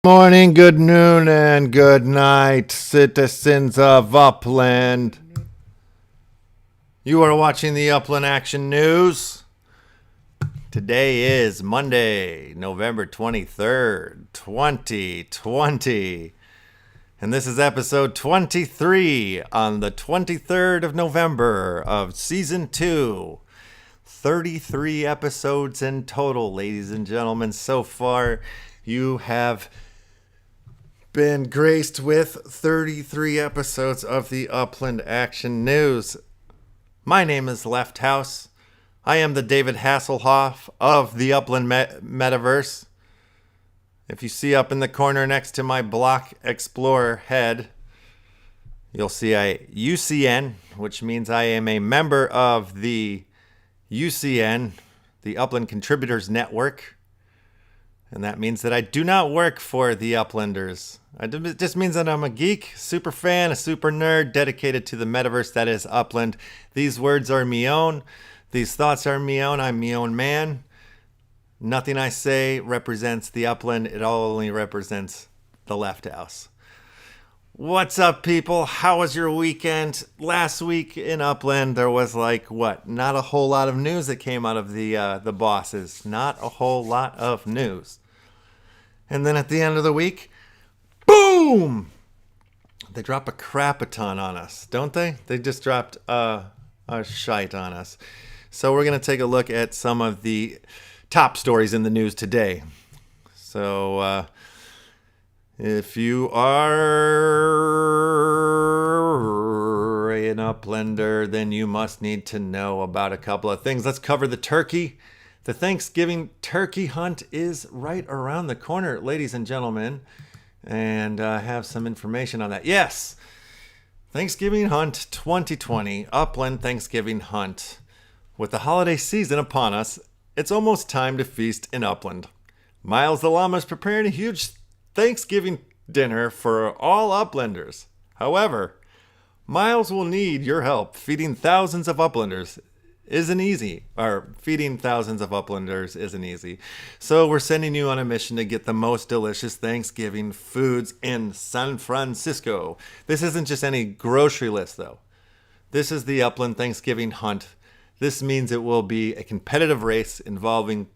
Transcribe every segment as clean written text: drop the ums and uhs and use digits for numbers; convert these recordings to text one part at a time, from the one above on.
Morning, good noon, and good night, citizens of Upland. You are watching the Upland Action News. Today is Monday, November 23rd, 2020. And this is episode 23 on the 23rd of November of Season 2. 33 episodes in total, ladies and gentlemen. So far, you have been graced with 33 episodes of the Upland Action News. My name is Left House. I am the David Hasselhoff of the Upland Metaverse. If you see up in the corner next to my Block Explorer head, you'll see a UCN, which means I am a member of the UCN, the Upland Contributors Network. And that means that I do not work for the Uplanders. It just means that I'm a geek, super fan, a super nerd, dedicated to the metaverse that is Upland. These words are me own. These thoughts are me own. I'm me own man. Nothing I say represents the Upland. It only represents the Left House. What's up, people? How was your weekend? Last week in Upland, there was not a whole lot of news that came out of the bosses. Not a whole lot of news. And then at the end of the week, boom! They drop a crap-a-ton on us, don't they? They just dropped a shite on us. So we're going to take a look at some of the top stories in the news today. So, if you are an Uplander, then you must need to know about a couple of things. Let's cover the turkey. The Thanksgiving turkey hunt is right around the corner, ladies and gentlemen, and I have some information on that. Yes, Thanksgiving Hunt 2020, Upland Thanksgiving Hunt. With the holiday season upon us, it's almost time to feast in Upland. Miles the Llama is preparing a huge Thanksgiving dinner for all Uplanders. However, Miles will need your help. Feeding thousands of Uplanders isn't easy. So we're sending you on a mission to get the most delicious Thanksgiving foods in San Francisco. This isn't just any grocery list, though. This is the Upland Thanksgiving Hunt. This means it will be a competitive race involving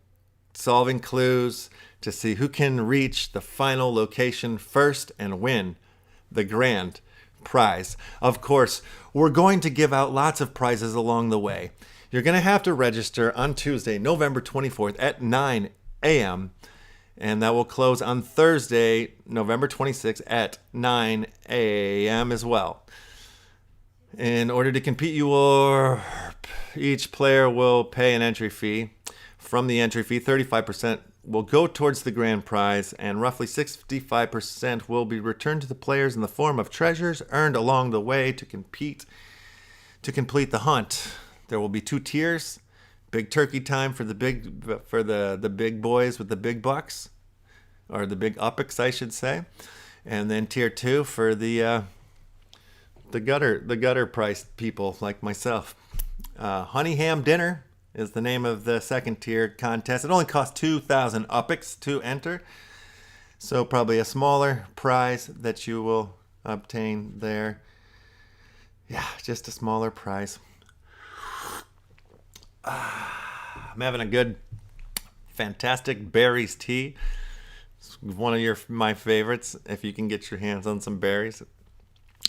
solving clues to see who can reach the final location first and win the grand prize. Of course, we're going to give out lots of prizes along the way. You're going to have to register on Tuesday, November 24th at 9 a.m. And that will close on Thursday, November 26th at 9 a.m. as well. In order to compete, each player will pay an entry fee. From the entry fee, 35% will go towards the grand prize, and roughly 65% will be returned to the players in the form of treasures earned along the way to complete the hunt. There will be 2 tiers: big turkey time for the big boys with the big bucks, or the big upics, I should say, and then tier 2 for the gutter priced people like myself. Honey ham dinner is the name of the second tier contest. It only costs 2,000 upics to enter, so probably a smaller prize that you will obtain there. Yeah, just a smaller prize. I'm having a good, fantastic berries tea. It's one of my favorites. If you can get your hands on some berries,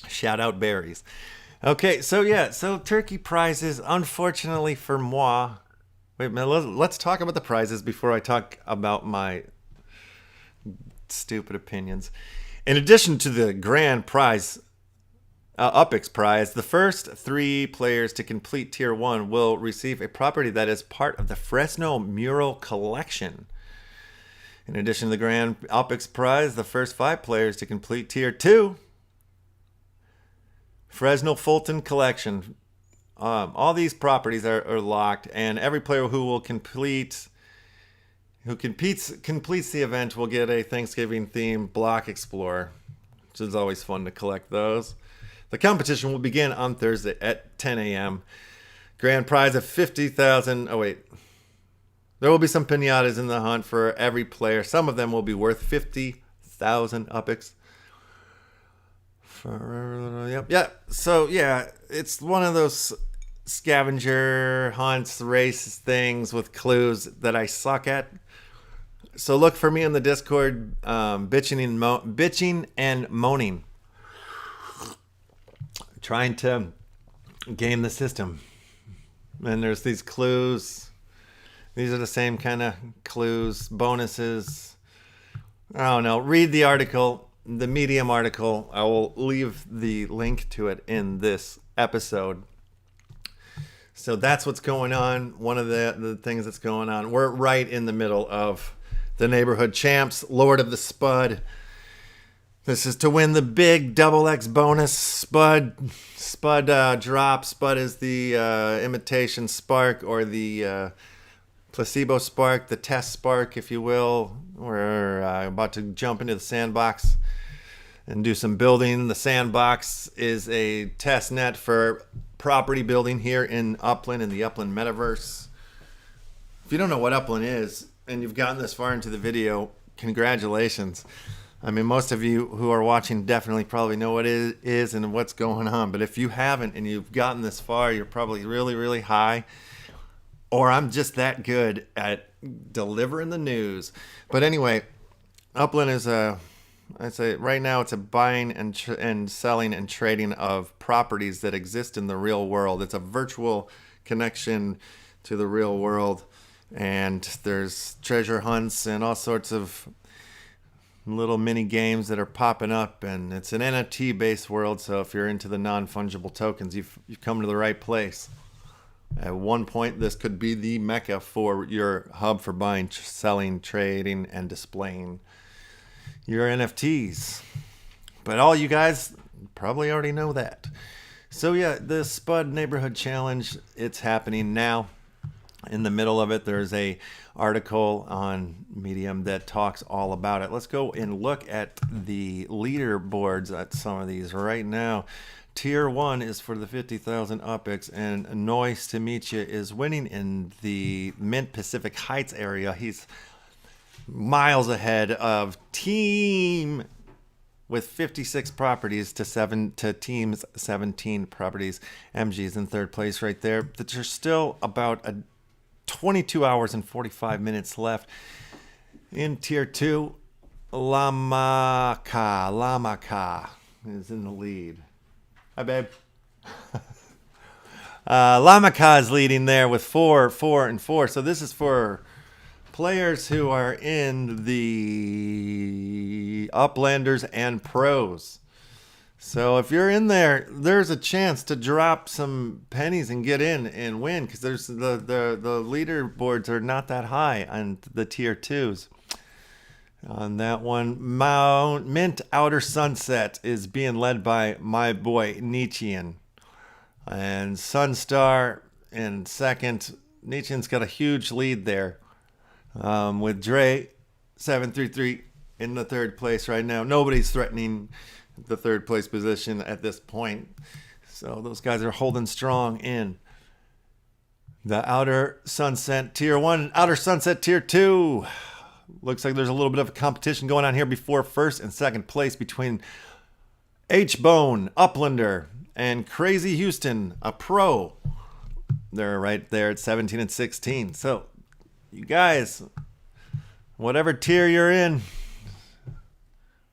shout out berries. Okay, so turkey prizes, unfortunately for moi. Wait a minute, let's talk about the prizes before I talk about my stupid opinions. In addition to the grand prize, Upix prize, the first 3 players to complete Tier 1 will receive a property that is part of the Fresno Mural Collection. In addition to the grand Upix prize, the first 5 players to complete Tier 2 Fresno Fulton Collection. All these properties are locked, and every player who completes the event will get a Thanksgiving-themed Block Explorer, which is always fun to collect those. The competition will begin on Thursday at 10 a.m. Grand prize of 50,000. Oh, wait. There will be some pinatas in the hunt for every player. Some of them will be worth $50,000. 50,000 UPX. Yep. Yeah. So yeah, it's one of those scavenger hunts, race things with clues that I suck at. So look for me in the Discord, bitching and moaning, trying to game the system. And there's these clues. These are the same kind of clues, bonuses. I don't know. Read the article, the Medium article. I will leave the link to it in this episode. So that's what's going on. One of the things that's going on. We're right in the middle of the neighborhood champs, Lord of the Spud. This is to win the big double X bonus. Spud drop. Spud is the imitation spark, or the placebo spark, the test spark, if you will. We're about to jump into the sandbox and do some building. The sandbox is a test net for property building here in Upland, in the Upland metaverse. If you don't know what Upland is and you've gotten this far into the video, congratulations. I mean, most of you who are watching definitely probably know what it is and what's going on. But if you haven't and you've gotten this far, you're probably really, really high. Or I'm just that good at delivering the news. But anyway, Upland is I'd say right now it's a buying and selling and trading of properties that exist in the real world. It's a virtual connection to the real world. And there's treasure hunts and all sorts of little mini games that are popping up, and it's an NFT based world. So if you're into the non-fungible tokens, you've come to the right place. At one point, this could be the mecca for your hub for buying, selling, trading, and displaying your NFTs. But all you guys probably already know that. So yeah, the Spud Neighborhood Challenge, it's happening now. In the middle of it, there's a article on Medium that talks all about it. Let's go and look at the leaderboards at some of these right now. Tier 1 is for the 50,000 UPX, and Noise to meet you is winning in the Mint Pacific Heights area. He's miles ahead of Team with 56 properties to Team's 17 properties. MG's in third place right there. There's still about 22 hours and 45 minutes left. In Tier 2, Lamaka is in the lead. Hi, babe. Lamaka is leading there with 4, 4, and 4. So this is for players who are in the Uplanders and Pros. So if you're in there, there's a chance to drop some pennies and get in and win, because there's the leaderboards are not that high on the Tier 2s. On that one, Mint Outer Sunset is being led by my boy Nietzschean. And Sunstar in second. Nietzschean's got a huge lead there. With Dre 733 in the third place right now. Nobody's threatening the third place position at this point. So those guys are holding strong in the Outer Sunset Tier 1, Outer Sunset Tier 2. Looks like there's a little bit of a competition going on here before first and second place between H-Bone, Uplander, and Crazy Houston, a pro. They're right there at 17 and 16. So, you guys, whatever tier you're in,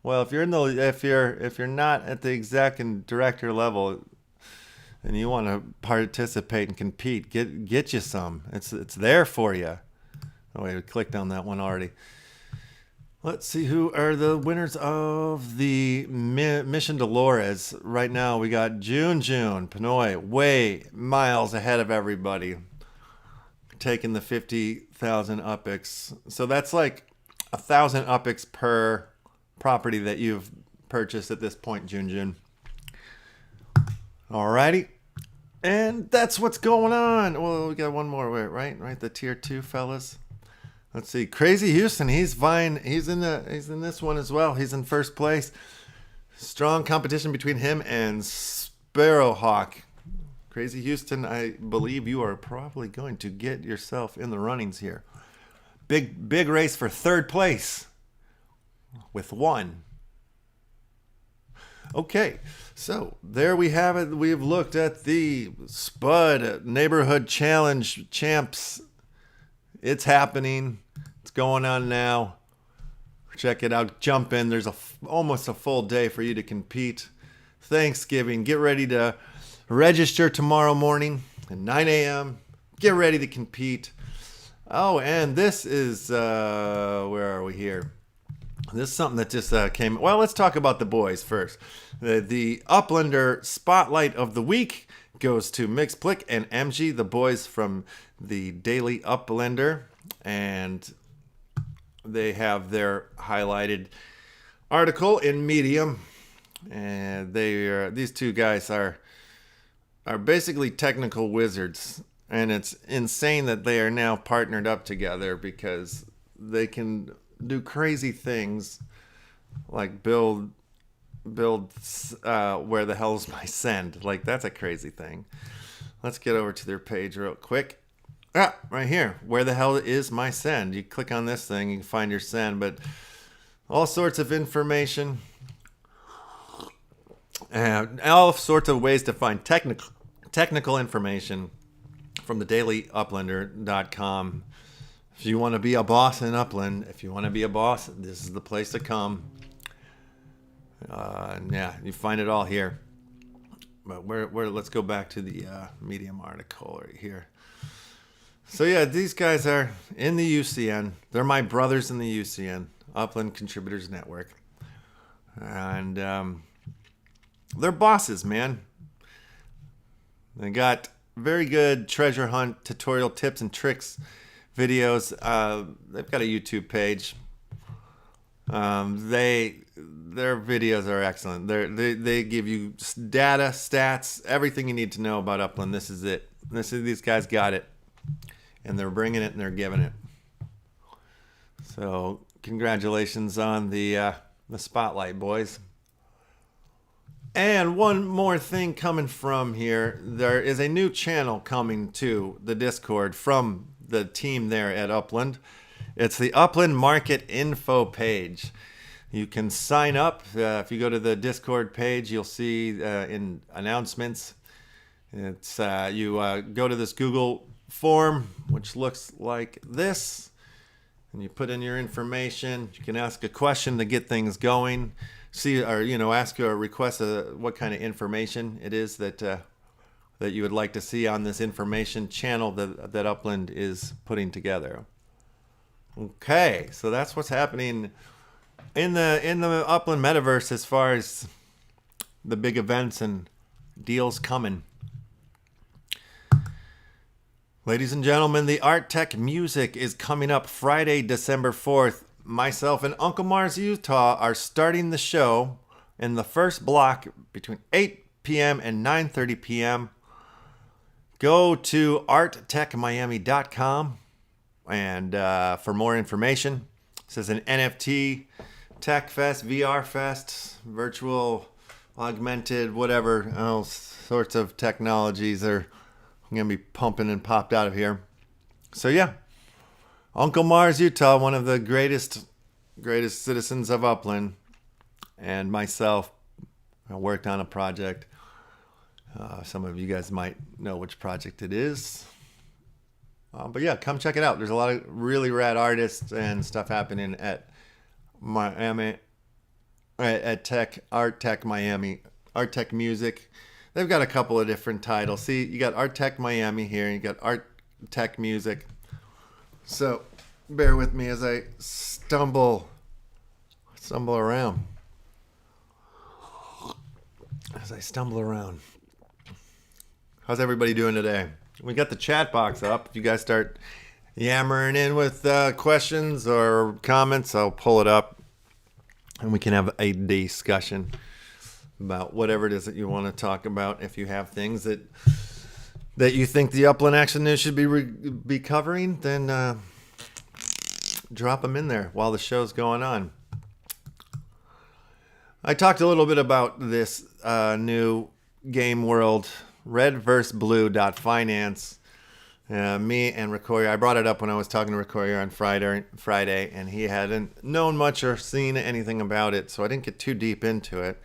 well, if you're not at the exec and director level, and you want to participate and compete, get you some. It's there for you. Oh wait, I clicked on that one already. Let's see who are the winners of the Mission Dolores. Right now we got June Pinoy way miles ahead of everybody, taking the 50,000 UPX. So that's like 1,000 UPX per property that you've purchased at this point, June. Alrighty. And that's what's going on. Well, we got one more, right? The Tier 2 fellas. Let's see. Crazy Houston, he's fine. He's in this one as well. He's in first place. Strong competition between him and Sparrowhawk. Crazy Houston, I believe you are probably going to get yourself in the runnings here. Big race for third place. with 1. Okay, so there we have it. We've looked at the Spud Neighborhood Challenge Champs. It's happening. It's going on now. Check it out. Jump in. There's almost a full day for you to compete. Thanksgiving. Get ready to register tomorrow morning at 9 a.m. Get ready to compete. Oh, and this is, where are we here? This is something that just came. Well, let's talk about the boys first. The Uplander Spotlight of the Week goes to Mixplick and MG, the boys from the Daily Uplander. And they have their highlighted article in Medium. And these two guys are basically technical wizards. And it's insane that they are now partnered up together because they can do crazy things like build where the hell's my send. Like, that's a crazy thing. Let's get over to their page real quick. Right here. Where the hell is my send? You click on this thing, you can find your send, but all sorts of information and all sorts of ways to find technical information from the dailyuplander.com. If you want to be a boss in Upland, this is the place to come. Yeah, you find it all here. But let's go back to the Medium article right here. So yeah, these guys are in the UCN. They're my brothers in the UCN, Upland Contributors Network. And they're bosses, man. They got very good treasure hunt tutorial tips and tricks videos. They've got a YouTube page. Their videos are excellent. They give you data, stats, everything you need to know about Upland. This is it. These guys got it, and they're bringing it and they're giving it. So congratulations on the spotlight, boys. And one more thing coming from here. There is a new channel coming to the Discord from the team there at Upland. It's the Upland Market Info page. You can sign up. If you go to the Discord page, you'll see in announcements. It's you go to this Google form, which looks like this, and you put in your information. You can ask a question to get things going. Ask or request what kind of information it is that you would like to see on this information channel that Upland is putting together. Okay, so that's what's happening in the Upland metaverse as far as the big events and deals coming. Ladies and gentlemen, the Art Tech Music is coming up Friday, December 4th. Myself and Uncle Mars Utah are starting the show in the first block between 8 p.m. and 9:30 p.m. Go to arttechmiami.com and for more information. This is an NFT tech fest, VR fest, virtual, augmented, whatever, all sorts of technologies are going to be pumping and popped out of here. So yeah. Uncle Mars Utah, one of the greatest citizens of Upland, and myself, I worked on a project. Some of you guys might know which project it is. But yeah, come check it out. There's a lot of really rad artists and stuff happening at Miami, at Art Tech Miami, Art Tech Music. They've got a couple of different titles. See, you got Art Tech Miami here, and you got Art Tech Music. So bear with me as I stumble around. How's everybody doing today? We got the chat box up. If you guys start yammering in with questions or comments, I'll pull it up and we can have a discussion about whatever it is that you want to talk about. If you have things that you think the Upland Action News should be covering, then drop them in there while the show's going on. I talked a little bit about this new game world, red vs blue.finance. Me and Ricoyer, I brought it up when I was talking to Ricoyer on Friday, and he hadn't known much or seen anything about it, so I didn't get too deep into it.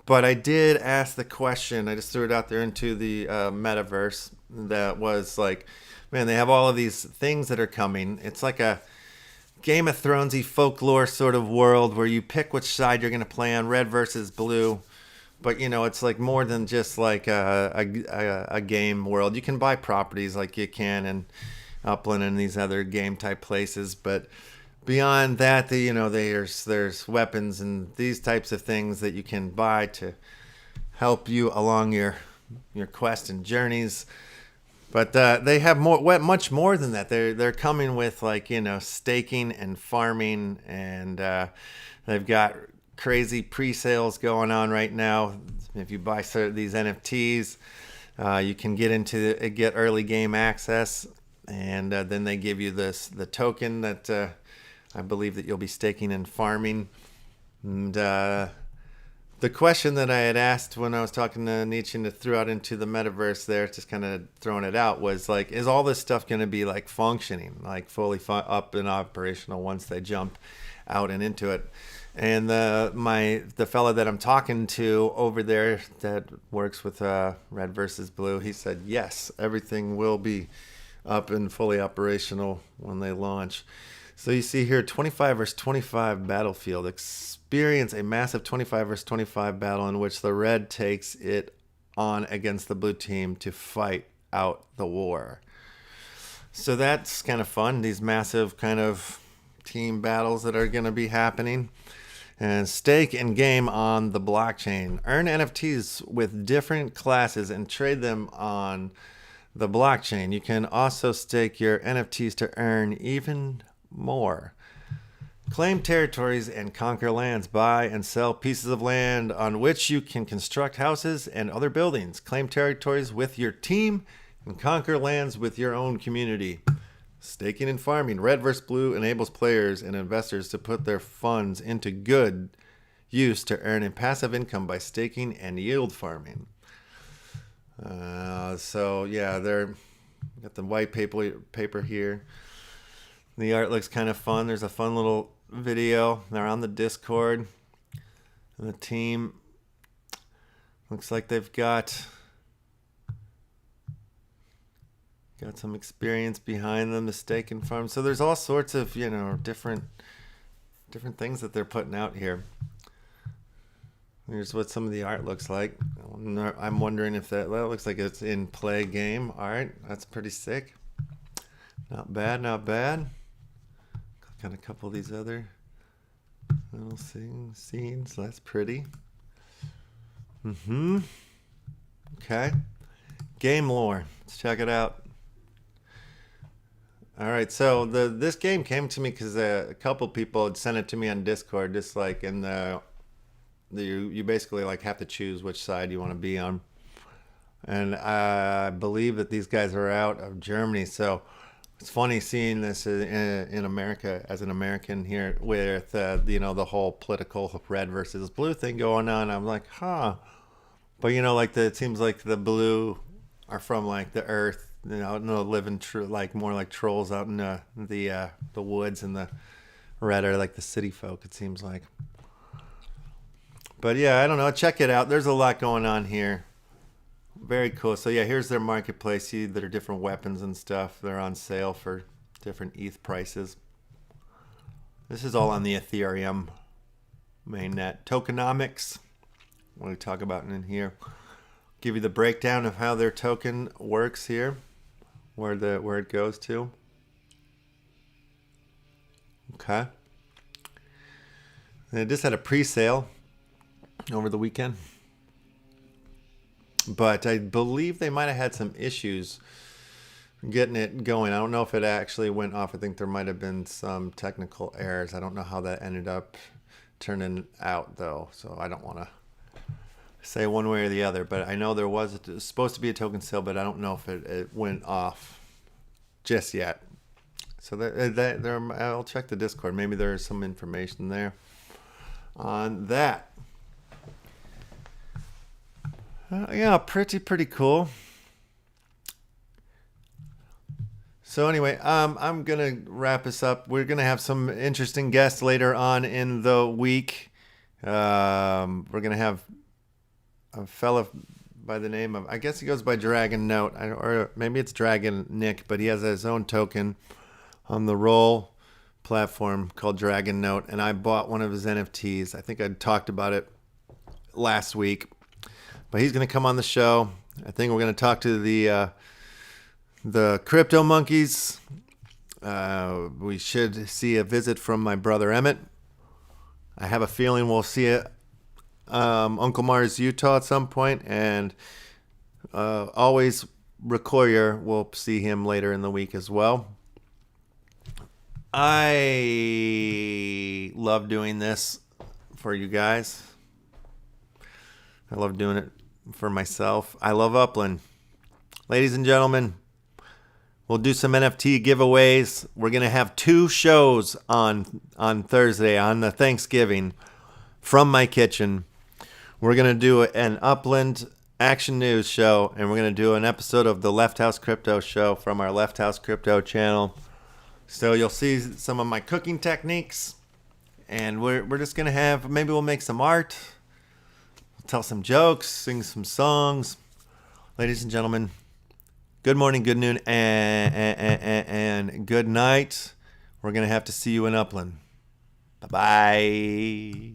But I did ask the question. I just threw it out there into the metaverse. That was like, man, they have all of these things that are coming. It's like a Game of Thronesy folklore sort of world where you pick which side you're going to play on, red versus blue. But it's like more than just like a game world. You can buy properties like you can in Upland and these other game type places, but beyond that, there's weapons and these types of things that you can buy to help you along your quest and journeys. But they have much more than that. They're coming with like staking and farming, and they've got crazy pre-sales going on right now. If you buy these NFTs, you can get early game access, and then they give you the token that I believe that you'll be staking and farming. And the question that I had asked when I was talking to Nietzsche and threw out into the metaverse there, just kind of throwing it out, was like, is all this stuff going to be like functioning, like fully up and operational once they jump out and into it? And the fella that I'm talking to over there that works with Red versus Blue, he said, yes, everything will be up and fully operational when they launch. So you see here, 25 versus 25 battlefield. Experience a massive 25 versus 25 battle in which the red takes it on against the blue team to fight out the war. So that's kind of fun, these massive kind of team battles that are going to be happening. And stake and game on the blockchain. Earn NFTs with different classes and trade them on the blockchain. You can also stake your NFTs to earn even more. Claim territories and conquer lands. Buy and sell pieces of land on which you can construct houses and other buildings. Claim territories with your team and conquer lands with your own community. Staking and farming. Red versus blue enables players and investors to put their funds into good use to earn a passive income by staking and yield farming. So yeah, they're got the white paper here. The art looks kind of fun. There's a fun little video. They're on the Discord. And the team looks like they've got some experience behind them, the stake and farm. So there's all sorts of, different things that they're putting out here. Here's what some of the art looks like. I'm wondering if that looks like it's in play game art. That's pretty sick. Not bad, not bad. Click on a couple of these other little scenes. That's pretty. Okay. Game lore. Let's check it out. All right, so this game came to me because a couple people had sent it to me on Discord, just like you basically like have to choose which side you want to be on, and I believe that these guys are out of Germany, so it's funny seeing this in America as an American here with the whole political red versus blue thing going on. I'm like, huh, but it seems like the blue are from like the earth. Living like more like trolls out in the woods, and the red are like the city folk, it seems like. But yeah, I don't know. Check it out. There's a lot going on here. Very cool. So yeah, here's their marketplace. See, there are different weapons and stuff. They're on sale for different ETH prices. This is all on the Ethereum mainnet. Tokenomics. What do we talk about in here? Give you the breakdown of how their token works here. Where it goes to. Okay. They just had a pre-sale over the weekend, but I believe they might have had some issues getting it going. I don't know if it actually went off. I think there might have been some technical errors. I don't know how that ended up turning out though, so I don't want to say one way or the other, but I know there was supposed to be a token sale, but I don't know if it went off just yet. So I'll check the Discord. Maybe there's some information there on that. Yeah, pretty cool. So anyway, I'm gonna wrap this up. We're gonna have some interesting guests later on in the week. We're gonna have a fella by the name of, I guess he goes by Dragon Note, or maybe it's Dragon Nick, but he has his own token on the Roll platform called Dragon Note, and I bought one of his NFTs. I think I talked about it last week, but he's gonna come on the show. I think we're gonna talk to the crypto monkeys. We should see a visit from my brother Emmett. I have a feeling we'll see it Uncle Mars, Utah at some point, and always Recoyer, we'll see him later in the week as well. I love doing this for you guys. I love doing it for myself. I love Upland. Ladies and gentlemen, we'll do some NFT giveaways. We're going to have 2 shows on Thursday, on the Thanksgiving, from my kitchen. We're going to do an Upland Action News show, and we're going to do an episode of the Left House Crypto show from our Left House Crypto channel. So you'll see some of my cooking techniques, and we're just going to have, maybe we'll make some art, tell some jokes, sing some songs. Ladies and gentlemen, good morning, good noon, and good night. We're going to have to see you in Upland. Bye-bye.